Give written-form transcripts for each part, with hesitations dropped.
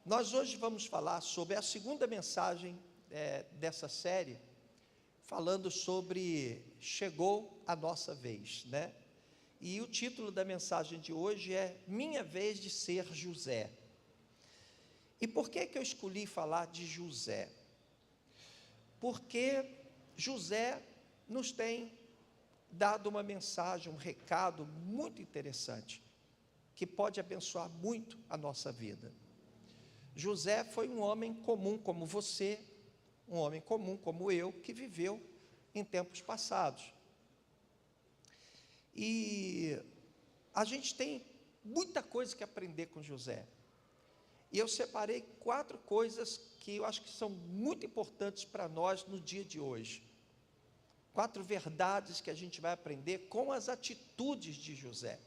Nós hoje vamos falar sobre a segunda mensagem dessa série, falando sobre chegou a nossa vez, né? E o título da mensagem de hoje é Minha Vez de Ser José. E por que eu escolhi falar de José? Porque José nos tem dado uma mensagem, um recado muito interessante, que pode abençoar muito a nossa vida. José foi um homem comum como você, um homem comum como eu, que viveu em tempos passados. E a gente tem muita coisa que aprender com José. E eu separei 4 coisas que eu acho que são muito importantes para nós no dia de hoje. 4 verdades que a gente vai aprender com as atitudes de José.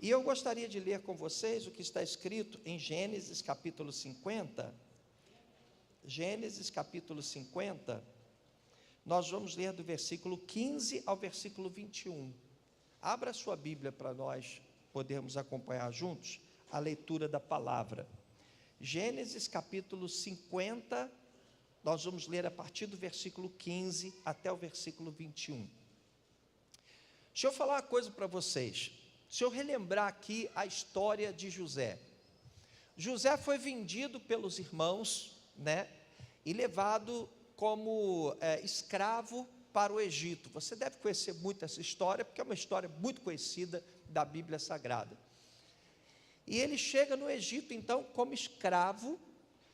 E eu gostaria de ler com vocês o que está escrito em Gênesis capítulo 50. Gênesis capítulo 50, nós vamos ler do versículo 15 ao versículo 21. Abra a sua Bíblia para nós podermos acompanhar juntos a leitura da palavra. Gênesis capítulo 50, nós vamos ler a partir do versículo 15 até o versículo 21. Deixa eu falar uma coisa para vocês. Se eu relembrar aqui a história de José. José foi vendido pelos irmãos, né? E levado como escravo para o Egito. Você deve conhecer muito essa história, porque é uma história muito conhecida da Bíblia Sagrada. E ele chega no Egito, então, como escravo,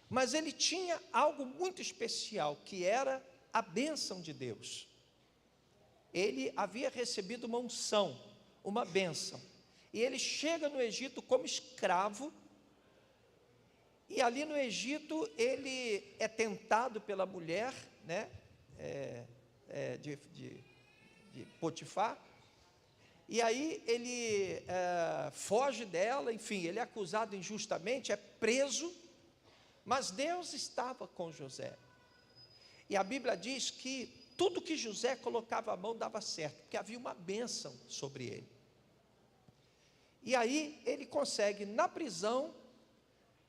mas ele tinha algo muito especial, que era a bênção de Deus. Ele havia recebido uma unção, uma bênção. E ele chega no Egito como escravo, e ali no Egito ele é tentado pela mulher, né, de Potifar, e aí ele foge dela, enfim, ele é acusado injustamente, é preso, mas Deus estava com José. E a Bíblia diz que tudo que José colocava a mão dava certo, porque havia uma bênção sobre ele. E aí ele consegue, na prisão,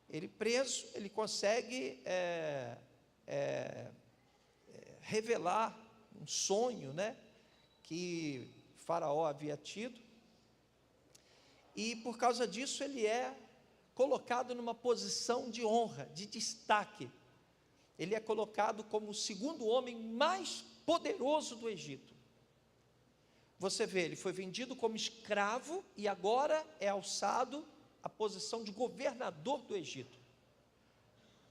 ele preso, ele consegue revelar um sonho, né, que Faraó havia tido, e por causa disso ele é colocado numa posição de honra, de destaque. Ele é colocado como o segundo homem mais poderoso do Egito. Você vê, ele foi vendido como escravo e agora é alçado à posição de governador do Egito.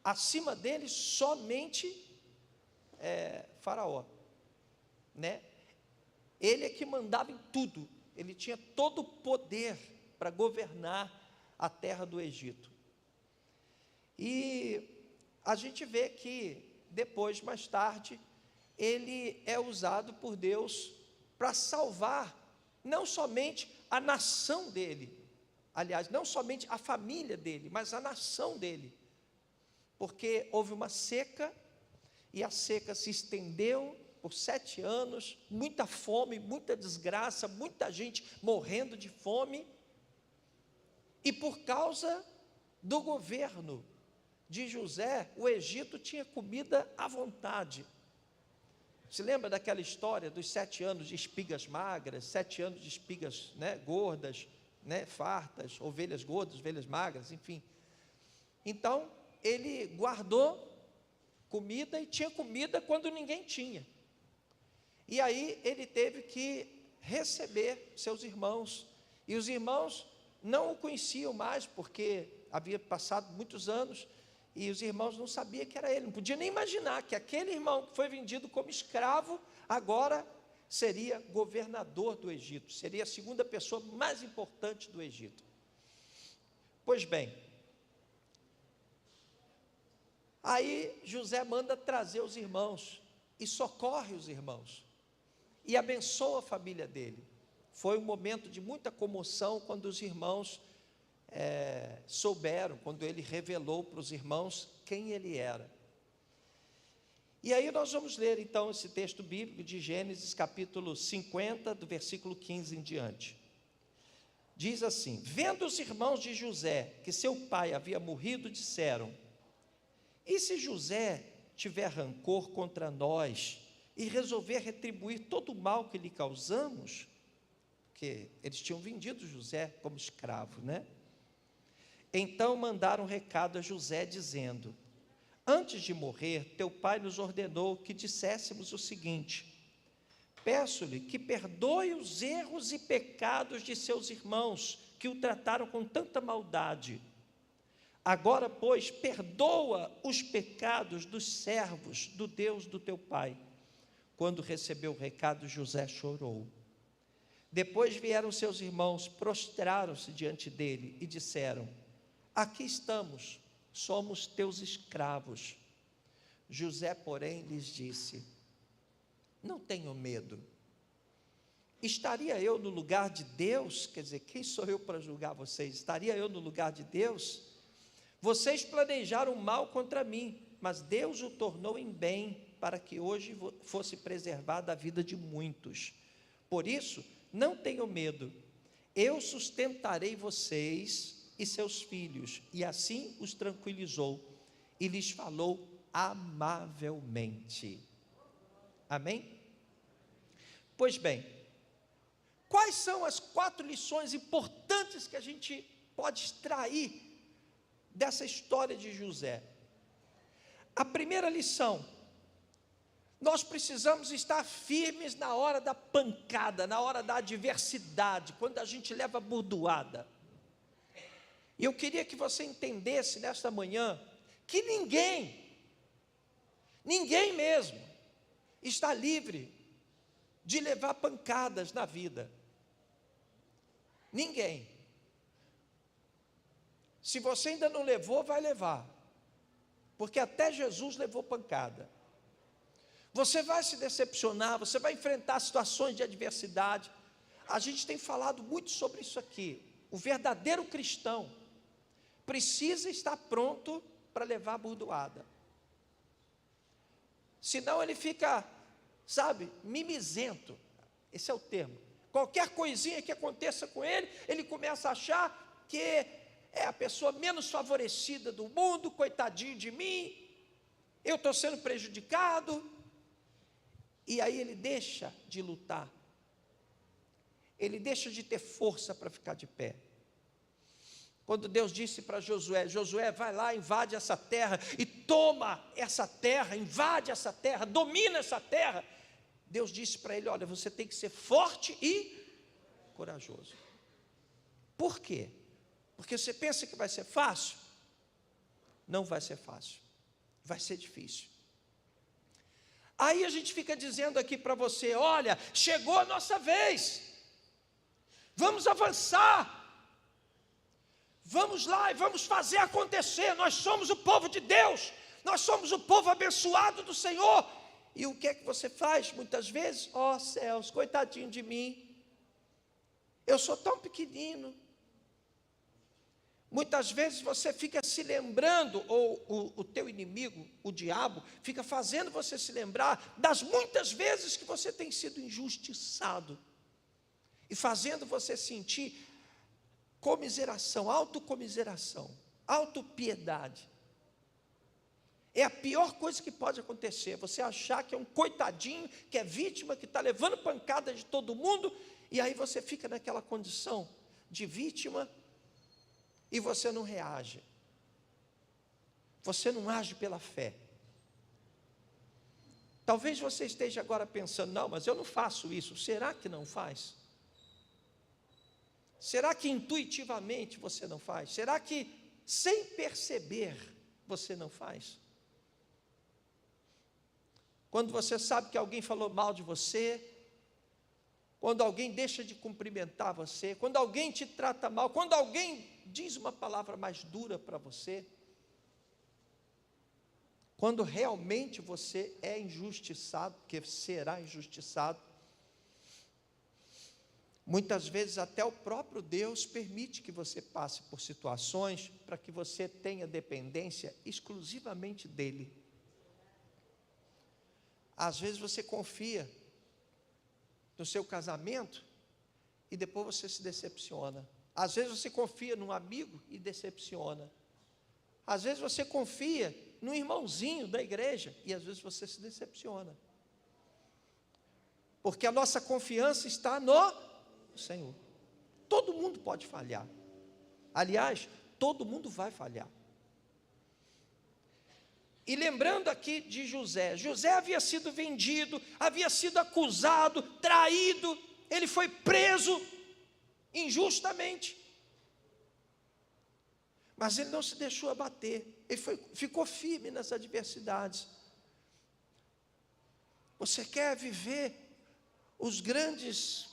Acima dele somente Faraó, né? Ele é que mandava em tudo, ele tinha todo o poder para governar a terra do Egito. E a gente vê que depois, mais tarde, ele é usado por Deus para salvar não somente a nação dele, aliás, não somente a família dele, mas a nação dele, porque houve uma seca, e a seca se estendeu por 7 anos, muita fome, muita desgraça, muita gente morrendo de fome, e por causa do governo de José, o Egito tinha comida à vontade. Se lembra daquela história dos 7 anos de espigas magras, 7 anos de espigas, né, gordas, né, fartas, ovelhas gordas, ovelhas magras, enfim. Então, ele guardou comida e tinha comida quando ninguém tinha. E aí ele teve que receber seus irmãos, e os irmãos não o conheciam mais, porque havia passado muitos anos, e os irmãos não sabiam que era ele, não podia nem imaginar que aquele irmão que foi vendido como escravo, agora seria governador do Egito, seria a segunda pessoa mais importante do Egito. Pois bem, aí José manda trazer os irmãos, e socorre os irmãos, e abençoa a família dele. Foi um momento de muita comoção quando os irmãos souberam, quando ele revelou para os irmãos quem ele era. E aí nós vamos ler então esse texto bíblico de Gênesis capítulo 50, do versículo 15 em diante. Diz assim: vendo os irmãos de José que seu pai havia morrido, disseram: e se José tiver rancor contra nós e resolver retribuir todo o mal que lhe causamos? Porque eles tinham vendido José como escravo, né? Então mandaram um recado a José, dizendo: antes de morrer, teu pai nos ordenou que disséssemos o seguinte: peço-lhe que perdoe os erros e pecados de seus irmãos, que o trataram com tanta maldade. Agora, pois, perdoa os pecados dos servos do Deus do teu pai. Quando recebeu o recado, José chorou. Depois vieram seus irmãos, prostraram-se diante dele e disseram: aqui estamos, somos teus escravos. José, porém, lhes disse: não tenham medo. Estaria eu no lugar de Deus? Quer dizer, quem sou eu para julgar vocês? Estaria eu no lugar de Deus? Vocês planejaram mal contra mim, mas Deus o tornou em bem, para que hoje fosse preservada a vida de muitos. Por isso, não tenham medo. Eu sustentarei vocês e seus filhos. E assim os tranquilizou e lhes falou amavelmente. Amém? Pois bem, quais são as 4 lições importantes que a gente pode extrair dessa história de José? A primeira lição: nós precisamos estar firmes na hora da pancada, na hora da adversidade, quando a gente leva burdoada. E eu queria que você entendesse nesta manhã que ninguém mesmo, está livre de levar pancadas na vida. Ninguém. Se você ainda não levou, vai levar, porque até Jesus levou pancada. Você vai se decepcionar, você vai enfrentar situações de adversidade. A gente tem falado muito sobre isso aqui. O verdadeiro cristão precisa estar pronto para levar a burdoada. Senão ele fica, mimizento. Esse é o termo. Qualquer coisinha que aconteça com ele, ele começa a achar que é a pessoa menos favorecida do mundo, coitadinho de mim, eu estou sendo prejudicado. E aí ele deixa de lutar, ele deixa de ter força para ficar de pé. Quando Deus disse para Josué: Josué, vai lá, invade essa terra, e toma essa terra, invade essa terra, domina essa terra. Deus disse para ele: olha, você tem que ser forte e corajoso. Por quê? Porque você pensa que vai ser fácil? Não vai ser fácil, vai ser difícil. Aí a gente fica dizendo aqui para você: olha, chegou a nossa vez, vamos avançar, vamos lá e vamos fazer acontecer, nós somos o povo de Deus, nós somos o povo abençoado do Senhor. E o que é que você faz muitas vezes? Ó céus, coitadinho de mim, eu sou tão pequenino. Muitas vezes você fica se lembrando, ou o teu inimigo, o diabo, fica fazendo você se lembrar das muitas vezes que você tem sido injustiçado, e fazendo você sentir comiseração, autocomiseração, autopiedade. É a pior coisa que pode acontecer, você achar que é um coitadinho, que é vítima, que está levando pancada de todo mundo, e aí você fica naquela condição de vítima, e você não reage, você não age pela fé. Talvez você esteja agora pensando: não, mas eu não faço isso. Será que não faz? Será que intuitivamente você não faz? Será que sem perceber você não faz? Quando você sabe que alguém falou mal de você, quando alguém deixa de cumprimentar você, quando alguém te trata mal, quando alguém diz uma palavra mais dura para você, quando realmente você é injustiçado, porque será injustiçado, muitas vezes até o próprio Deus permite que você passe por situações para que você tenha dependência exclusivamente dEle. Às vezes você confia no seu casamento e depois você se decepciona. Às vezes você confia num amigo e decepciona. Às vezes você confia num irmãozinho da igreja e às vezes você se decepciona. Porque a nossa confiança está no Senhor. Todo mundo pode falhar. Aliás, todo mundo vai falhar. E lembrando aqui de José, José havia sido vendido, havia sido acusado, traído, ele foi preso injustamente. Mas ele não se deixou abater, ele ficou firme nas adversidades. Você quer viver os grandes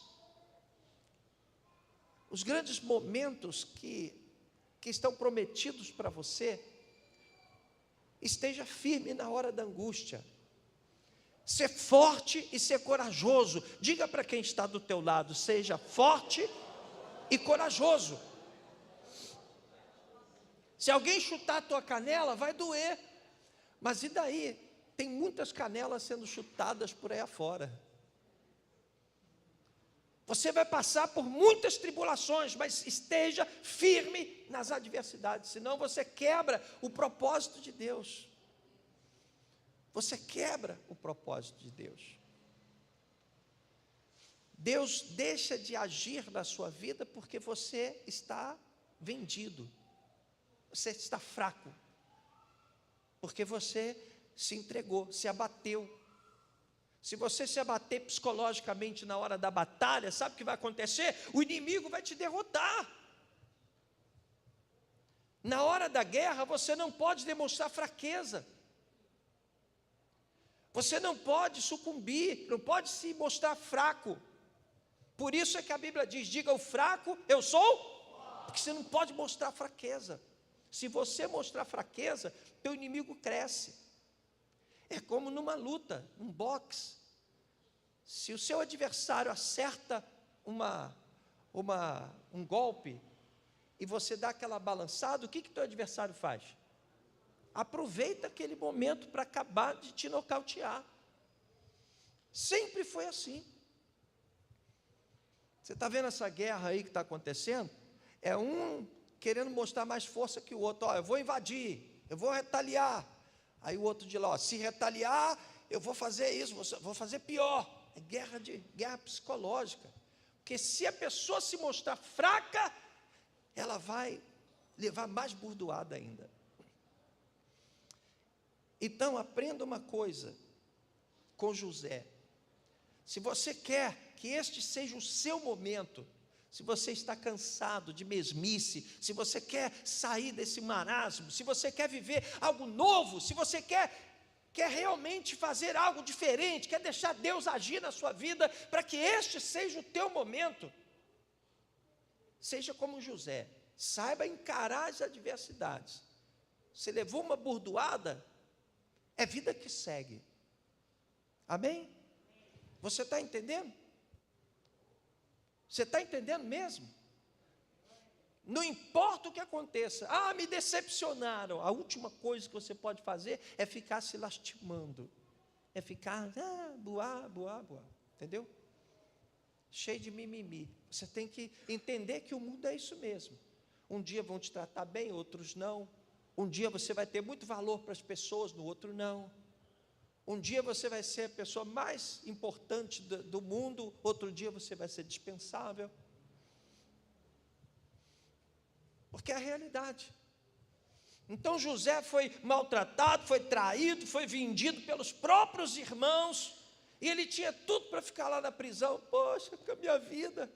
momentos que estão prometidos para você? Esteja firme na hora da angústia. Ser forte e ser corajoso. Diga para quem está do teu lado, seja forte e corajoso. Se alguém chutar a tua canela, vai doer. Mas e daí? Tem muitas canelas sendo chutadas por aí afora. Você vai passar por muitas tribulações, mas esteja firme nas adversidades, senão você quebra o propósito de Deus. Você quebra o propósito de Deus. Deus deixa de agir na sua vida porque você está vendido. Você está fraco. Porque você se entregou, se abateu. Se você se abater psicologicamente na hora da batalha, sabe o que vai acontecer? O inimigo vai te derrotar. Na hora da guerra, você não pode demonstrar fraqueza. Você não pode sucumbir, não pode se mostrar fraco. Por isso é que a Bíblia diz, diga ao fraco, eu sou, porque você não pode mostrar fraqueza. Se você mostrar fraqueza, teu inimigo cresce. É como numa luta, um boxe. Se o seu adversário acerta um golpe e você dá aquela balançada, o que teu adversário faz? Aproveita aquele momento para acabar de te nocautear. Sempre foi assim. Você está vendo essa guerra aí que está acontecendo? É um querendo mostrar mais força que o outro. Ó, eu vou invadir, eu vou retaliar. Aí o outro diz lá, ó, se retaliar, eu vou fazer isso, vou fazer pior. É guerra psicológica. Porque se a pessoa se mostrar fraca, ela vai levar mais burdoada ainda. Então, aprenda uma coisa com José. Se você quer que este seja o seu momento, se você está cansado de mesmice, se você quer sair desse marasmo, se você quer viver algo novo, se você quer realmente fazer algo diferente, quer deixar Deus agir na sua vida, para que este seja o teu momento, seja como José, saiba encarar as adversidades. Você levou uma burdoada, é vida que segue. Amém? Você está entendendo? Você está entendendo mesmo? Não importa o que aconteça, me decepcionaram. A última coisa que você pode fazer é ficar se lastimando, é ficar, boar, entendeu? Cheio de mimimi. Você tem que entender que o mundo é isso mesmo. Um dia vão te tratar bem, outros não. Um dia você vai ter muito valor para as pessoas, no outro não. Um dia você vai ser a pessoa mais importante do mundo, outro dia você vai ser dispensável. Porque é a realidade. Então José foi maltratado, foi traído, foi vendido pelos próprios irmãos, e ele tinha tudo para ficar lá na prisão. Poxa, com a minha vida,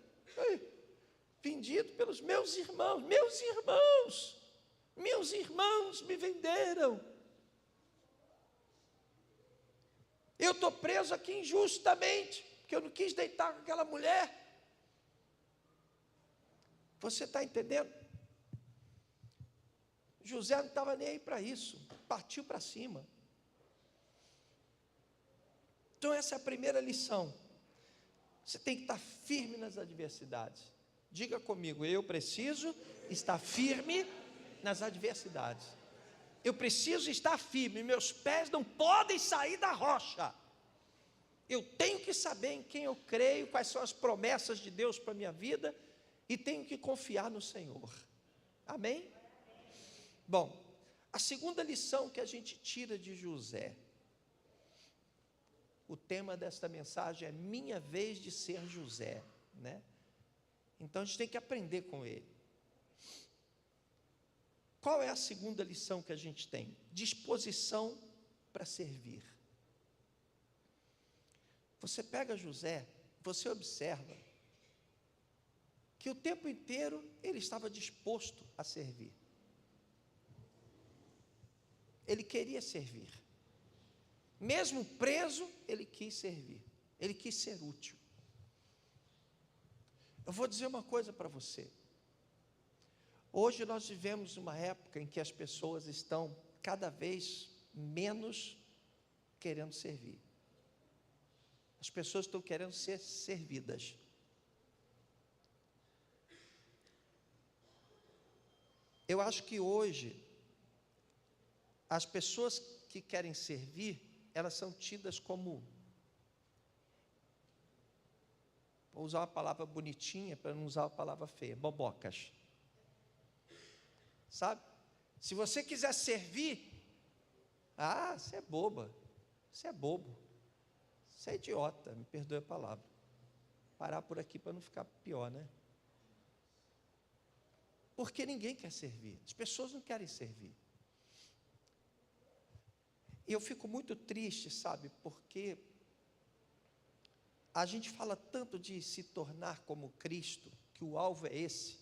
vendido pelos meus irmãos me venderam. Eu estou preso aqui injustamente, porque eu não quis deitar com aquela mulher. Você está entendendo? José não estava nem aí para isso, partiu para cima. Então essa é a primeira lição. Você tem que estar firme nas adversidades. Diga comigo, eu preciso estar firme nas adversidades. Eu preciso estar firme, meus pés não podem sair da rocha. Eu tenho que saber em quem eu creio, quais são as promessas de Deus para a minha vida, e tenho que confiar no Senhor. Amém? Bom, a segunda lição que a gente tira de José, o tema desta mensagem é minha vez de ser José, né? Então a gente tem que aprender com ele. Qual é a segunda lição que a gente tem? Disposição para servir. Você pega José, você observa que o tempo inteiro ele estava disposto a servir. Ele queria servir. Mesmo preso, ele quis servir. Ele quis ser útil. Eu vou dizer uma coisa para você. Hoje nós vivemos uma época em que as pessoas estão cada vez menos querendo servir. As pessoas estão querendo ser servidas. Eu acho que hoje, as pessoas que querem servir, elas são tidas como, vou usar uma palavra bonitinha para não usar uma palavra feia, bobocas. Sabe? Se você quiser servir, você é boba, você é bobo, você é idiota, me perdoe a palavra. Parar por aqui para não ficar pior, né? Porque ninguém quer servir, as pessoas não querem servir. E eu fico muito triste, sabe, porque a gente fala tanto de se tornar como Cristo, que o alvo é esse,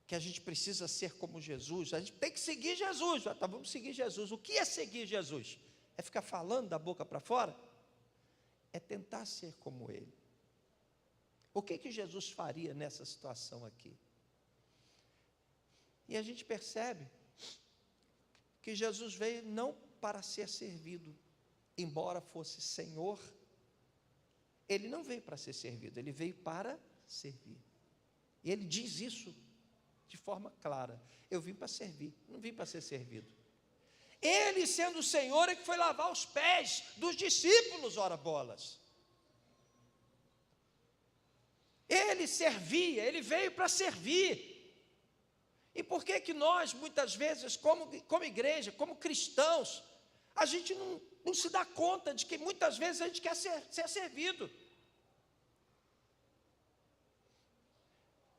que a gente precisa ser como Jesus, a gente tem que seguir Jesus, tá, vamos seguir Jesus. O que é seguir Jesus? É ficar falando da boca para fora? É tentar ser como Ele. O que Jesus faria nessa situação aqui? E a gente percebe que Jesus veio não para ser servido, embora fosse Senhor, Ele não veio para ser servido, Ele veio para servir. E Ele diz isso de forma clara: eu vim para servir, não vim para ser servido. Ele, sendo o Senhor, é que foi lavar os pés dos discípulos, ora bolas. Ele servia, Ele veio para servir. E por que nós, muitas vezes, como igreja, como cristãos, a gente não se dá conta de que muitas vezes a gente quer ser servido?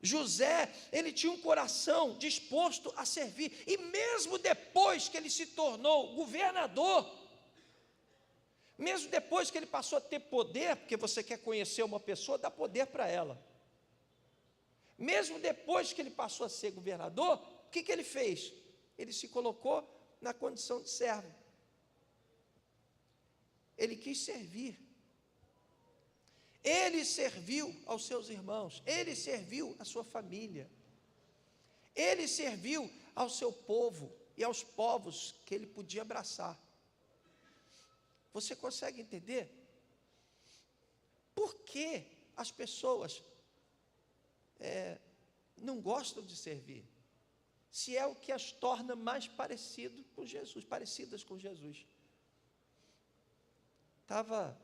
José, ele tinha um coração disposto a servir, e mesmo depois que ele se tornou governador, mesmo depois que ele passou a ter poder, porque você quer conhecer uma pessoa, dá poder para ela. Mesmo depois que ele passou a ser governador, o que ele fez? Ele se colocou na condição de servo. Ele quis servir. Ele serviu aos seus irmãos, ele serviu à sua família, ele serviu ao seu povo e aos povos que ele podia abraçar. Você consegue entender? Por que as pessoas não gostam de servir? Se é o que as torna mais parecidas com Jesus. Estava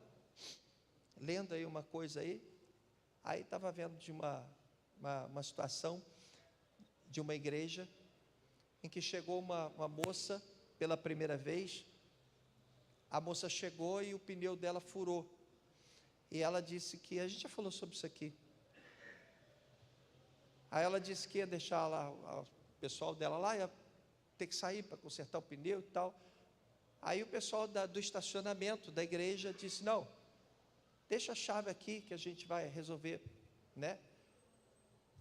lendo aí uma coisa aí estava vendo de uma situação de uma igreja em que chegou uma moça pela primeira vez. A moça chegou e o pneu dela furou, e ela disse que, a gente já falou sobre isso aqui, aí ela disse que ia deixar lá o pessoal dela lá, ia ter que sair para consertar o pneu e tal. Aí o pessoal do estacionamento da igreja disse: não, deixa a chave aqui que a gente vai resolver, né?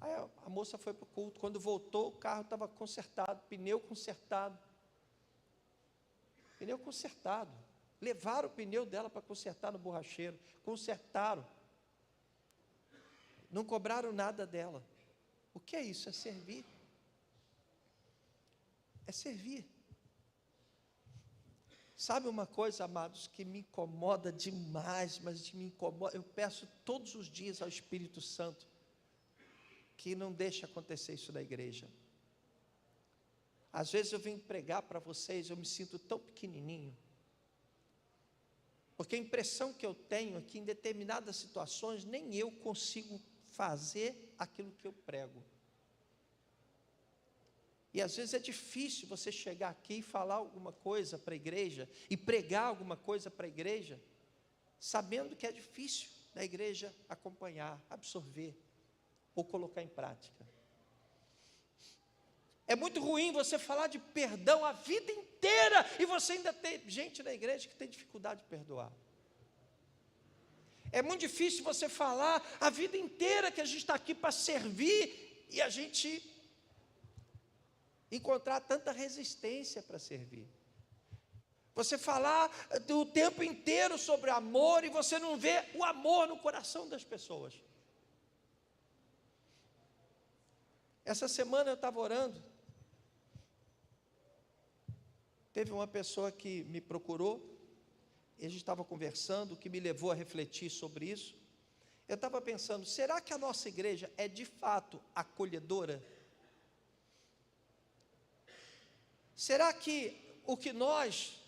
Aí a moça foi para o culto. Quando voltou, o carro estava consertado, pneu consertado. Levaram o pneu dela para consertar no borracheiro, consertaram, não cobraram nada dela. O que é isso? É servir. É servir. Sabe uma coisa, amados, que me incomoda demais, mas me incomoda, eu peço todos os dias ao Espírito Santo que não deixe acontecer isso na igreja. Às vezes eu venho pregar para vocês, eu me sinto tão pequenininho, porque a impressão que eu tenho é que em determinadas situações nem eu consigo fazer aquilo que eu prego. E às vezes é difícil você chegar aqui e falar alguma coisa para a igreja, e pregar alguma coisa para a igreja, sabendo que é difícil da igreja acompanhar, absorver, ou colocar em prática. É muito ruim você falar de perdão a vida inteira, e você ainda tem gente na igreja que tem dificuldade de perdoar. É muito difícil você falar a vida inteira que a gente está aqui para servir, e a gente encontrar tanta resistência para servir. Você falar o tempo inteiro sobre amor, e você não vê o amor no coração das pessoas. Essa semana eu estava orando, teve uma pessoa que me procurou, e a gente estava conversando, o que me levou a refletir sobre isso. Eu estava pensando, será que a nossa igreja é de fato acolhedora? Será que o que nós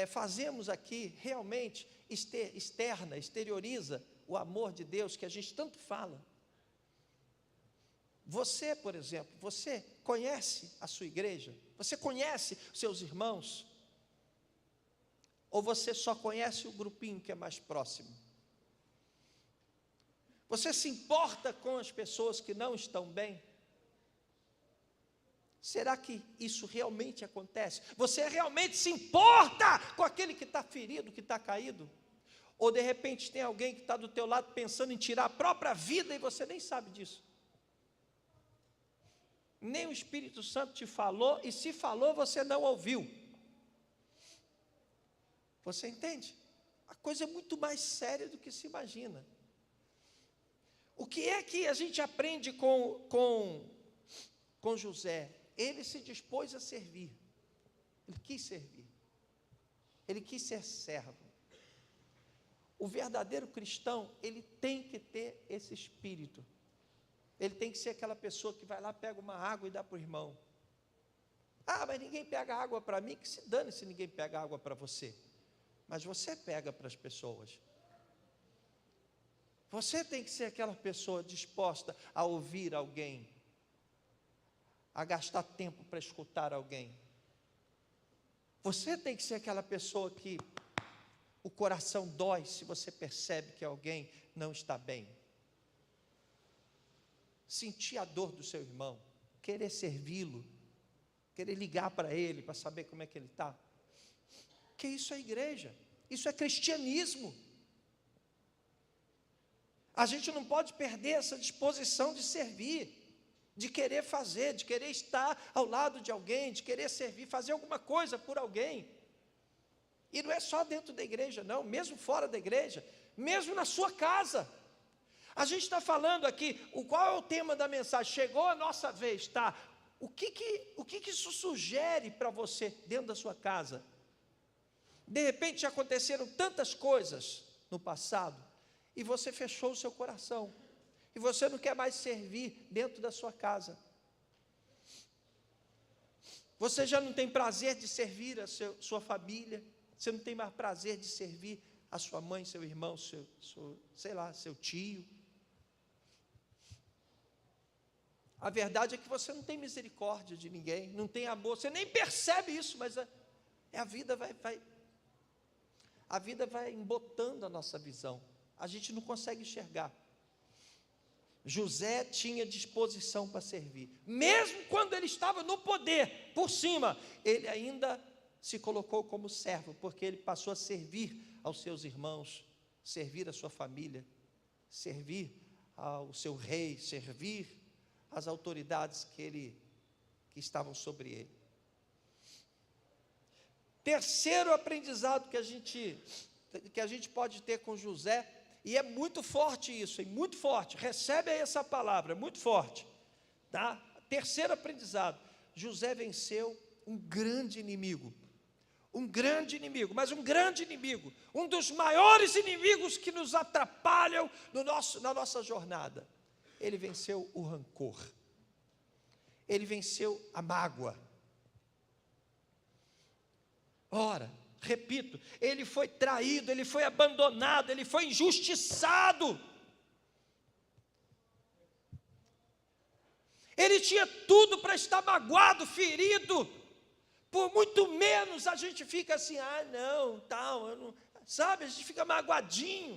fazemos aqui realmente exterioriza o amor de Deus que a gente tanto fala? Você, por exemplo, você conhece a sua igreja? Você conhece seus irmãos? Ou você só conhece o grupinho que é mais próximo? Você se importa com as pessoas que não estão bem? Será que isso realmente acontece? Você realmente se importa com aquele que está ferido, que está caído? Ou de repente tem alguém que está do teu lado pensando em tirar a própria vida e você nem sabe disso? Nem o Espírito Santo te falou, e se falou você não ouviu. Você entende? A coisa é muito mais séria do que se imagina. O que é que a gente aprende com José? Ele se dispôs a servir, ele quis servir, ele quis ser servo. O verdadeiro cristão, ele tem que ter esse espírito, ele tem que ser aquela pessoa que vai lá, pega uma água e dá para o irmão. Ah, mas ninguém pega água para mim, que se dane se ninguém pega água para você, mas você pega para as pessoas. Você tem que ser aquela pessoa disposta a ouvir alguém, a gastar tempo para escutar alguém. Você tem que ser aquela pessoa que o coração dói se você percebe que alguém não está bem. Sentir a dor do seu irmão, querer servi-lo, querer ligar para ele para saber como é que ele está. Que isso é igreja, isso é cristianismo. A gente não pode perder essa disposição de servir, de querer fazer, de querer estar ao lado de alguém, de querer servir, fazer alguma coisa por alguém. E não é só dentro da igreja, não, mesmo fora da igreja, mesmo na sua casa. A gente está falando aqui, qual é o tema da mensagem? Chegou a nossa vez, tá? O que isso sugere para você dentro da sua casa? De repente já aconteceram tantas coisas no passado, e você fechou o seu coração, e você não quer mais servir dentro da sua casa. Você já não tem prazer de servir a sua família, você não tem mais prazer de servir a sua mãe, seu irmão, seu tio. A verdade é que você não tem misericórdia de ninguém, não tem amor, você nem percebe isso, mas a vida vai embotando a nossa visão, a gente não consegue enxergar. José tinha disposição para servir, mesmo quando ele estava no poder, por cima, ele ainda se colocou como servo, porque ele passou a servir aos seus irmãos, servir a sua família, servir ao seu rei, servir às autoridades que estavam sobre ele. Terceiro aprendizado que a gente pode ter com José, e é muito forte isso, muito forte, recebe aí essa palavra, muito forte, tá? Terceiro aprendizado, José venceu um grande inimigo, mas um grande inimigo, um dos maiores inimigos que nos atrapalham na nossa jornada. Ele venceu o rancor, ele venceu a mágoa. Ora, repito, ele foi traído, ele foi abandonado, ele foi injustiçado. tinha tudo para estar magoado, ferido. Por muito menos a gente fica assim, não, tal, não, sabe, a gente fica magoadinho.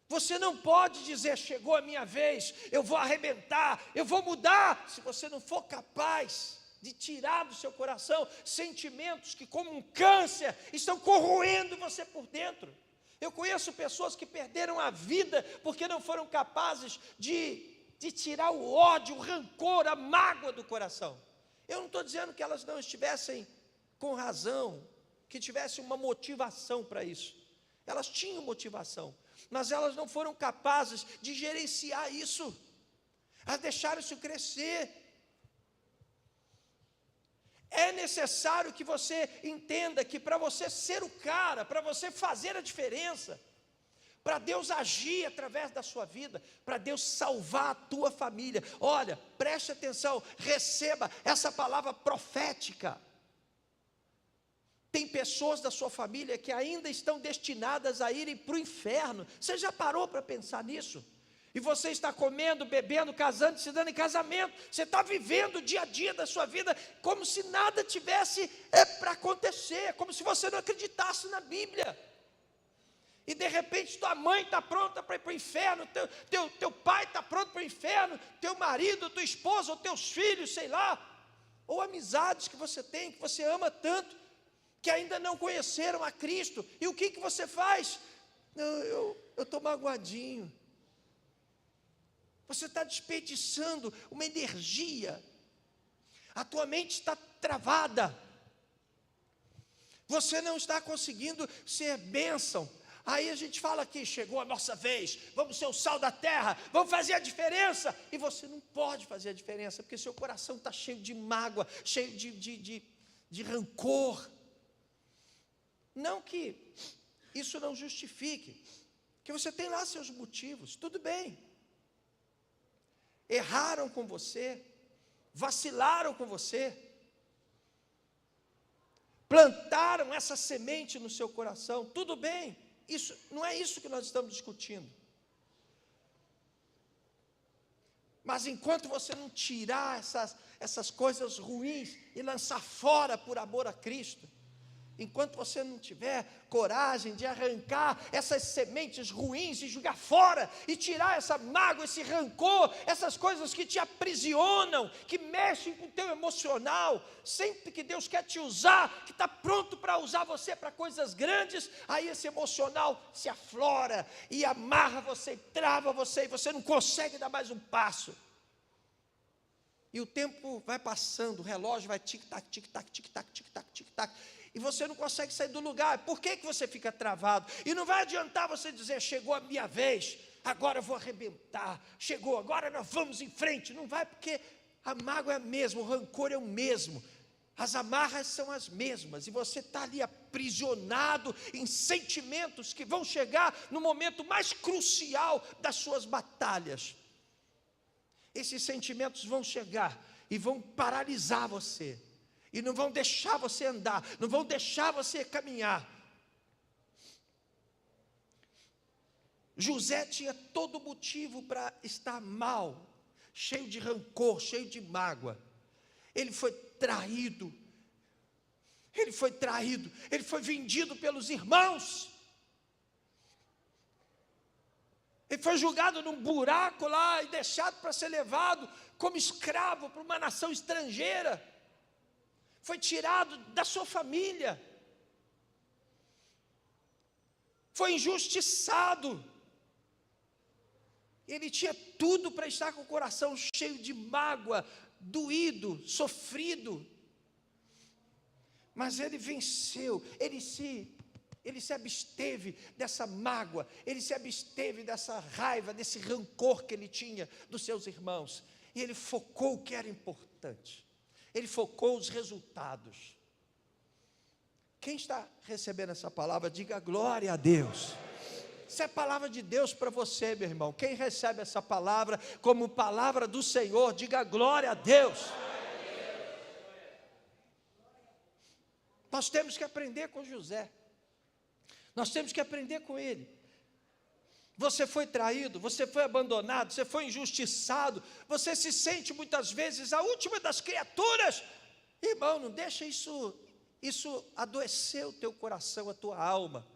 Você não pode dizer, chegou a minha vez, eu vou arrebentar, eu vou mudar, se você não for capaz de tirar do seu coração sentimentos que, como um câncer, estão corroendo você por dentro. Eu conheço pessoas que perderam a vida porque não foram capazes de tirar o ódio, o rancor, a mágoa do coração. Eu não estou dizendo que elas não estivessem com razão, que tivessem uma motivação para isso. Elas tinham motivação, mas elas não foram capazes de gerenciar isso. Elas deixaram isso crescer. É necessário que você entenda que para você ser o cara, para você fazer a diferença, para Deus agir através da sua vida, para Deus salvar a tua família, olha, preste atenção, receba essa palavra profética. Tem pessoas da sua família que ainda estão destinadas a irem para o inferno. Você já parou para pensar nisso? E você está comendo, bebendo, casando, se dando em casamento. Você está vivendo o dia a dia da sua vida como se nada tivesse para acontecer, como se você não acreditasse na Bíblia. E de repente tua mãe está pronta para ir para o inferno, teu pai está pronto para o inferno, teu marido, tua esposa, ou teus filhos, sei lá, ou amizades que você tem, que você ama tanto, que ainda não conheceram a Cristo. E o que você faz? Não, eu estou magoadinho. Você está desperdiçando uma energia, a tua mente está travada, você não está conseguindo ser bênção. Aí a gente fala aqui, chegou a nossa vez, vamos ser o sal da terra, vamos fazer a diferença. E você não pode fazer a diferença, porque seu coração está cheio de mágoa, cheio de rancor. Não que isso não justifique, que você tem lá seus motivos, tudo bem. Erraram com você, vacilaram com você, plantaram essa semente no seu coração, tudo bem, isso, não é isso que nós estamos discutindo. Mas enquanto você não tirar essas coisas ruins e lançar fora por amor a Cristo, enquanto você não tiver coragem de arrancar essas sementes ruins e jogar fora, e tirar essa mágoa, esse rancor, essas coisas que te aprisionam, que mexem com o teu emocional, sempre que Deus quer te usar, que está pronto para usar você para coisas grandes, aí esse emocional se aflora, e amarra você, e trava você, e você não consegue dar mais um passo. E o tempo vai passando, o relógio vai tic-tac, tic-tac, tic-tac, tic-tac, tic-tac, e você não consegue sair do lugar. Por que você fica travado? E não vai adiantar você dizer, chegou a minha vez, agora eu vou arrebentar, chegou, agora nós vamos em frente. Não vai, porque a mágoa é a mesma, o rancor é o mesmo, as amarras são as mesmas, e você está ali aprisionado em sentimentos que vão chegar no momento mais crucial das suas batalhas. Esses sentimentos vão chegar e vão paralisar você, e não vão deixar você andar, não vão deixar você caminhar. José tinha todo motivo para estar mal, cheio de rancor, cheio de mágoa. Ele foi traído, ele foi vendido pelos irmãos, ele foi jogado num buraco lá e deixado para ser levado como escravo para uma nação estrangeira. Foi tirado da sua família, foi injustiçado. Ele tinha tudo para estar com o coração cheio de mágoa, doído, sofrido, mas ele venceu, ele se absteve dessa mágoa, ele se absteve dessa raiva, desse rancor que ele tinha dos seus irmãos, e ele focou o que era importante. Ele focou os resultados. Quem está recebendo essa palavra, diga glória a Deus. Isso é palavra de Deus para você, meu irmão. Quem recebe essa palavra como palavra do Senhor, diga glória a Deus. Nós temos que aprender com José. Nós temos que aprender com ele. você foi traído, você foi abandonado, você foi injustiçado, você se sente muitas vezes a última das criaturas. Irmão, não deixa isso adoecer o teu coração, a tua alma,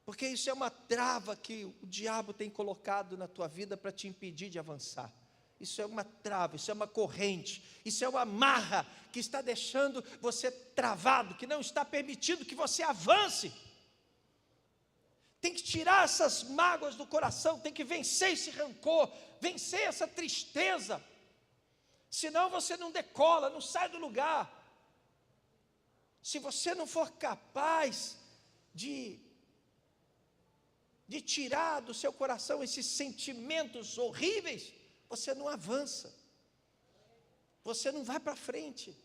porque isso é uma trava que o diabo tem colocado na tua vida para te impedir de avançar. Isso é uma trava, isso é uma corrente, isso é uma amarra que está deixando você travado, que não está permitindo que você avance. Tem que tirar essas mágoas do coração, tem que vencer esse rancor, vencer essa tristeza, senão você não decola, não sai do lugar. Se você não for capaz de tirar do seu coração esses sentimentos horríveis, você não avança, você não vai para frente.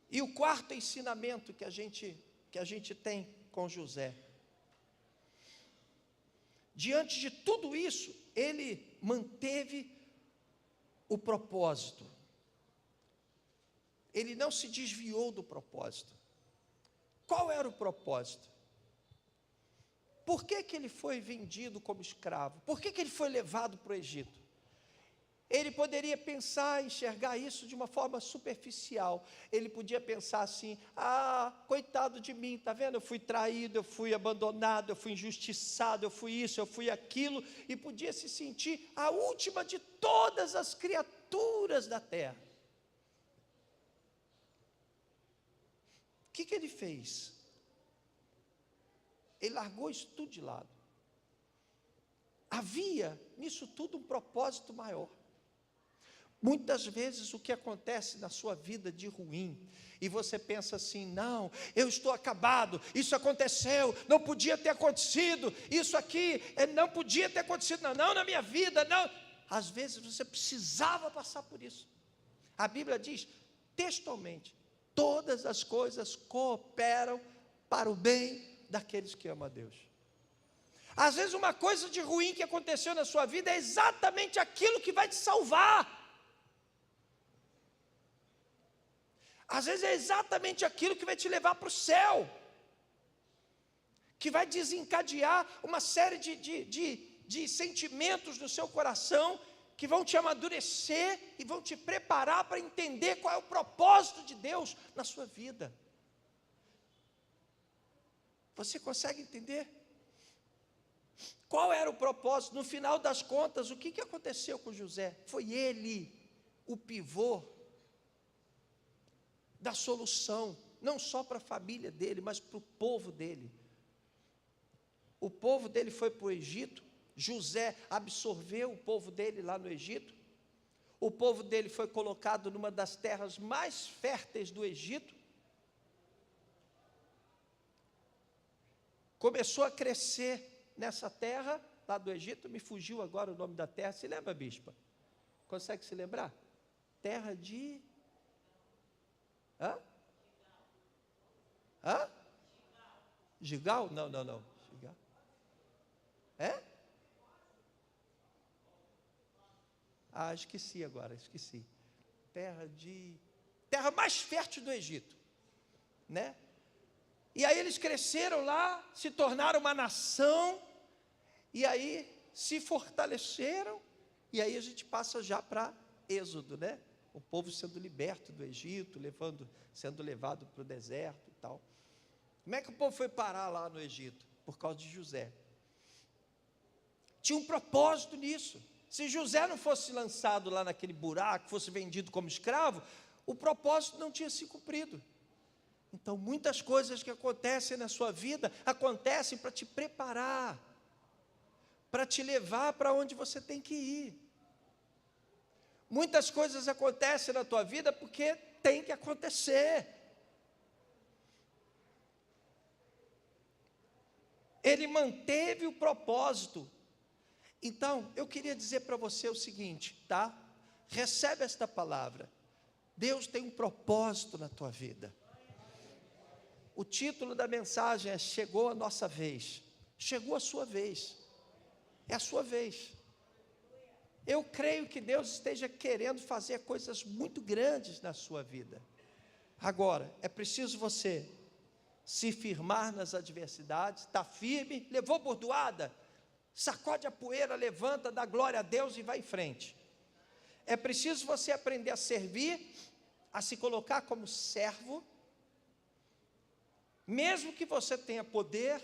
E o quarto ensinamento que a gente tem com José, diante de tudo isso, ele manteve o propósito, ele não se desviou do propósito. Qual era o propósito? Por que ele foi vendido como escravo? Por que ele foi levado para o Egito? Ele poderia pensar, enxergar isso de uma forma superficial. Ele podia pensar assim: coitado de mim, está vendo? Eu fui traído, eu fui abandonado, eu fui injustiçado, eu fui isso, eu fui aquilo. E podia se sentir a última de todas as criaturas da terra. O que ele fez? Ele largou isso tudo de lado. Havia nisso tudo um propósito maior. Muitas vezes o que acontece na sua vida de ruim, e você pensa assim: não, eu estou acabado, isso aconteceu, não podia ter acontecido, isso aqui não podia ter acontecido, não na minha vida, não. Às vezes você precisava passar por isso. A Bíblia diz textualmente: todas as coisas cooperam para o bem daqueles que amam a Deus. Às vezes uma coisa de ruim que aconteceu na sua vida é exatamente aquilo que vai te salvar. Às vezes é exatamente aquilo que vai te levar para o céu, que vai desencadear uma série de sentimentos no seu coração, que vão te amadurecer e vão te preparar para entender qual é o propósito de Deus na sua vida. Você consegue entender? Qual era o propósito? No final das contas, o que aconteceu com José? Foi ele o pivô da solução, não só para a família dele, mas para o povo dele. O povo dele foi para o Egito, José absorveu o povo dele lá no Egito, o povo dele foi colocado numa das terras mais férteis do Egito, começou a crescer nessa terra, lá do Egito. Me fugiu agora o nome da terra, se lembra, bispa? Consegue se lembrar? Terra de... Gigal? Não. Gigal. Esqueci agora. Terra mais fértil do Egito, né? E aí eles cresceram lá, se tornaram uma nação, e aí se fortaleceram, e aí a gente passa já para Êxodo, né? O povo sendo liberto do Egito, sendo levado para o deserto e tal. Como é que o povo foi parar lá no Egito? Por causa de José. Tinha um propósito nisso. Se José não fosse lançado lá naquele buraco, fosse vendido como escravo, o propósito não tinha se cumprido. Então, muitas coisas que acontecem na sua vida, acontecem para te preparar, para te levar para onde você tem que ir. Muitas coisas acontecem na tua vida porque tem que acontecer. Ele manteve o propósito. Então, eu queria dizer para você o seguinte, tá? Recebe esta palavra. Deus tem um propósito na tua vida. O título da mensagem é: chegou a nossa vez. Chegou a sua vez. É a sua vez. Eu creio que Deus esteja querendo fazer coisas muito grandes na sua vida. Agora, é preciso você se firmar nas adversidades, está firme, levou bordoada, sacode a poeira, levanta, dá glória a Deus e vai em frente. É preciso você aprender a servir, a se colocar como servo, mesmo que você tenha poder,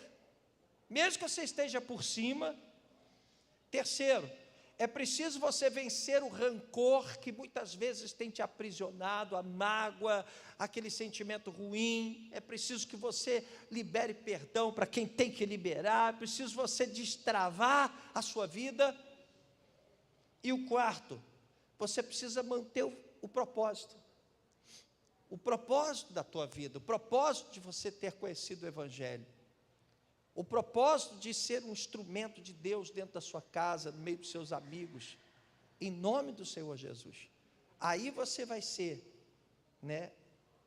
mesmo que você esteja por cima. Terceiro, é preciso você vencer o rancor que muitas vezes tem te aprisionado, a mágoa, aquele sentimento ruim. É preciso que você libere perdão para quem tem que liberar. É preciso você destravar a sua vida. E o quarto, você precisa manter o propósito. O propósito da tua vida, o propósito de você ter conhecido o Evangelho. O propósito de ser um instrumento de Deus dentro da sua casa, no meio dos seus amigos, em nome do Senhor Jesus. Aí você vai ser,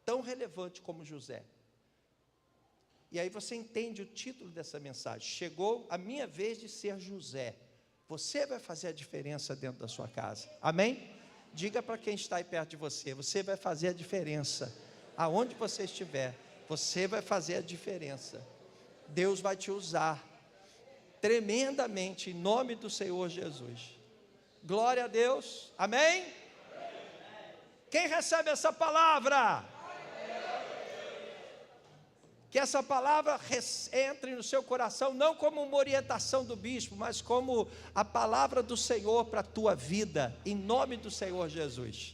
tão relevante como José. E aí você entende o título dessa mensagem: chegou a minha vez de ser José. Você vai fazer a diferença dentro da sua casa, amém? Diga para quem está aí perto de você: você vai fazer a diferença, aonde você estiver, você vai fazer a diferença. Deus vai te usar tremendamente em nome do Senhor Jesus. Glória a Deus, amém? Quem recebe essa palavra? Que essa palavra entre no seu coração, não como uma orientação do bispo, mas como a palavra do Senhor para a tua vida, em nome do Senhor Jesus.